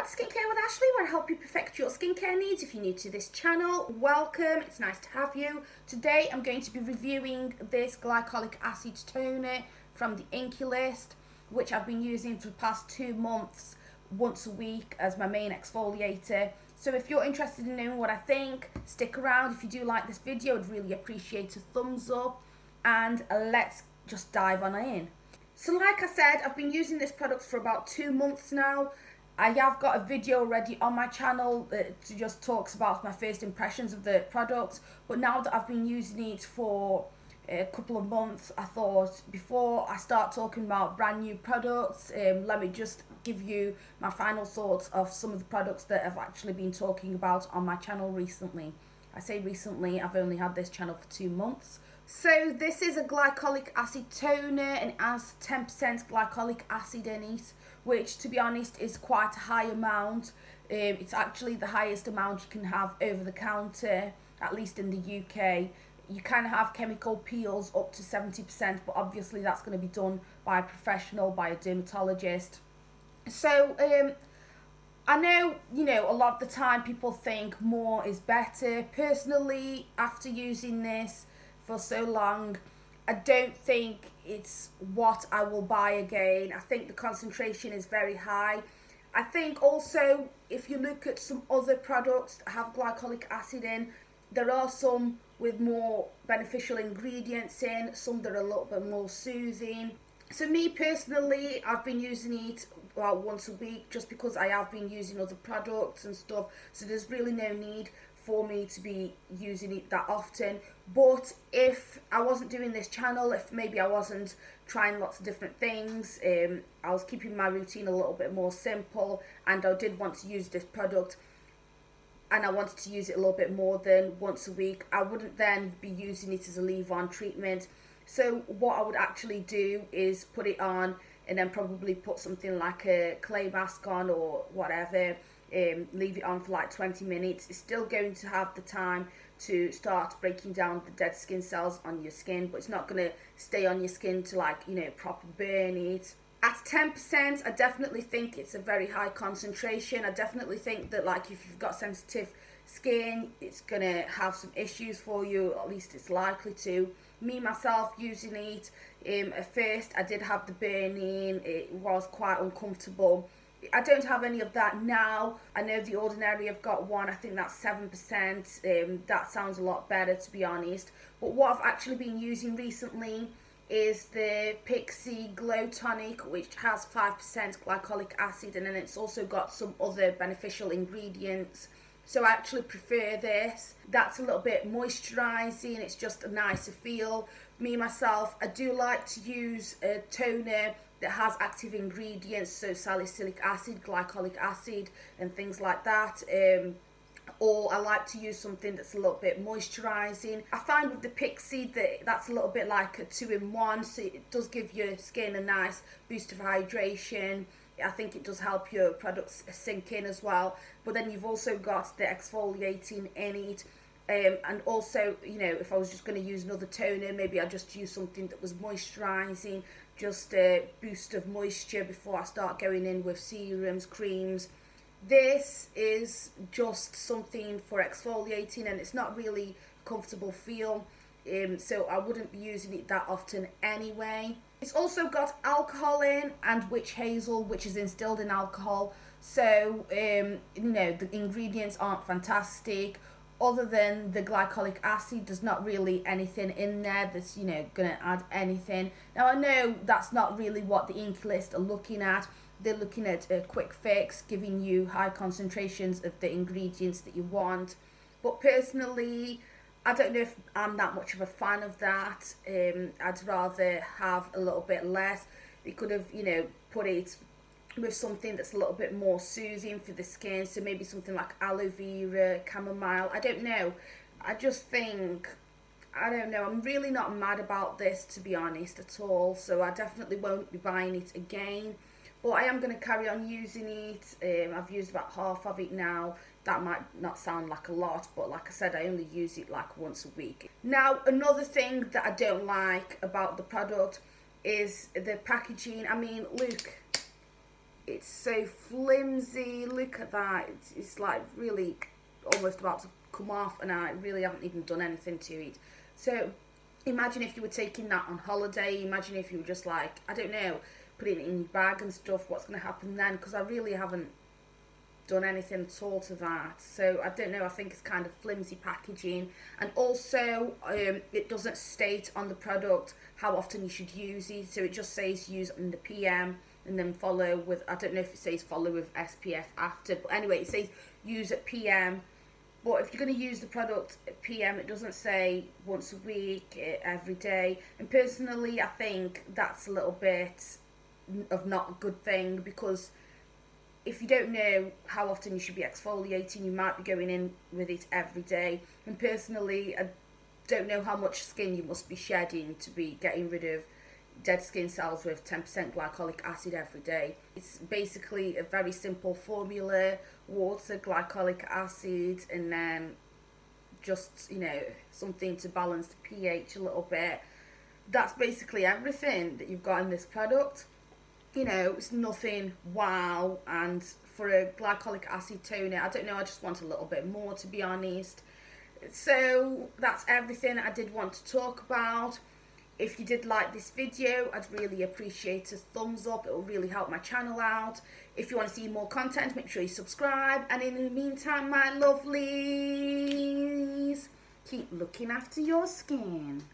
Skincare with Ashley, where I help you perfect your skincare needs. If you're new to this channel, welcome, it's nice to have you. Today I'm going to be reviewing this glycolic acid toner from the Inkey list, which I've been using for the past 2 months, once a week as my main exfoliator. So if you're interested in knowing what I think, stick around. If you do like this video, I'd really appreciate a thumbs up, and let's just dive on in. So like I said, I've been using this product for about 2 months now. I have got a video already on my channel that just talks about my first impressions of the product, but now that I've been using it for a couple of months, I thought before I start talking about brand new products, let me just give you my final thoughts of some of the products that I've actually been talking about on my channel recently. I say recently, I've only had this channel for 2 months. So this is a glycolic acid toner and it has 10% glycolic acid in it, which to be honest is quite a high amount. It's actually the highest amount you can have over the counter, at least in the UK. You can have chemical peels up to 70%, but obviously that's going to be done by a professional, by a dermatologist. So I know, a lot of the time people think more is better. Personally, after using this for so long, I don't think it's what I will buy again. I think the concentration is very high. I think also if you look at some other products that have glycolic acid in, there are some with more beneficial ingredients in, some that are a little bit more soothing. So me personally, I've been using it about once a week just because I have been using other products and stuff, so there's really no need for me to be using it that often. But if I wasn't doing this channel, if maybe I wasn't trying lots of different things, I was keeping my routine a little bit more simple, and I did want to use this product and I wanted to use it a little bit more than once a week, I wouldn't then be using it as a leave-on treatment. So what I would actually do is put it on and then probably put something like a clay mask on or whatever, leave it on for like 20 minutes. It's still going to have the time to start breaking down the dead skin cells on your skin, but it's not going to stay on your skin to proper burn it. At 10%, I definitely think it's a very high concentration. I definitely think that if you've got sensitive skin, it's going to have some issues for you, or at least it's likely to. Me, myself, using it, at first I did have the burning, it was quite uncomfortable. I don't have any of that now. I know The Ordinary have got one, I think that's 7%. That sounds a lot better, to be honest. But what I've actually been using recently is the Pixie Glow Tonic, which has 5% glycolic acid, and then it's also got some other beneficial ingredients. So I actually prefer this. That's a little bit moisturising, it's just a nicer feel. Me, myself, I do like to use a toner that has active ingredients, so salicylic acid, glycolic acid, and things like that. Or I like to use something that's a little bit moisturising. I find with the Pixie that's a little bit like a 2-in-1, so it does give your skin a nice boost of hydration. I think it does help your products sink in as well. But then you've also got the exfoliating in it. And also, if I was just going to use another toner, maybe I'd just use something that was moisturising, just a boost of moisture before I start going in with serums, creams. This is just something for exfoliating, and it's not really a comfortable feel, so I wouldn't be using it that often anyway. It's also got alcohol in, and witch hazel, which is instilled in alcohol, so the ingredients aren't fantastic. Other than the glycolic acid, there's not really anything in there that's gonna add anything. Now I know that's not really what the Inkey list are looking at. They're looking at a quick fix, giving you high concentrations of the ingredients that you want. But personally, I don't know if I'm that much of a fan of that. I'd rather have a little bit less. We could have, put it with something that's a little bit more soothing for the skin. So maybe something like aloe vera, chamomile. I don't know. I just think, I don't know. I'm really not mad about this, to be honest, at all. So I definitely won't be buying it again. But I am going to carry on using it. I've used about half of it now. That might not sound like a lot, but like I said, I only use it like once a week. Now, another thing that I don't like about the product is the packaging. I mean, look, it's so flimsy. Look at that. It's like really almost about to come off, and I really haven't even done anything to it. So imagine if you were taking that on holiday. Imagine if you were just like, I don't know, putting it in your bag and stuff. What's going to happen then? Because I really haven't done anything at all to that. So I don't know, I think it's kind of flimsy packaging. And also it doesn't state on the product how often you should use it. So it just says use in the PM and then follow with, I don't know if it says follow with SPF after, but anyway, it says use at PM. But if you're going to use the product at PM, it doesn't say once a week, every day. And personally, I think that's a little bit of not a good thing, because if you don't know how often you should be exfoliating, you might be going in with it every day. And personally, I don't know how much skin you must be shedding to be getting rid of dead skin cells with 10% glycolic acid every day. It's basically a very simple formula: water, glycolic acid, and then just, you know, something to balance the pH a little bit. That's basically everything that you've got in this product. You know, it's nothing wow, and for a glycolic acid toner, I don't know, I just want a little bit more, to be honest. So that's everything I did want to talk about. If you did like this video, I'd really appreciate a thumbs up. It will really help my channel out. If you want to see more content, make sure you subscribe. And in the meantime, my lovelies, keep looking after your skin.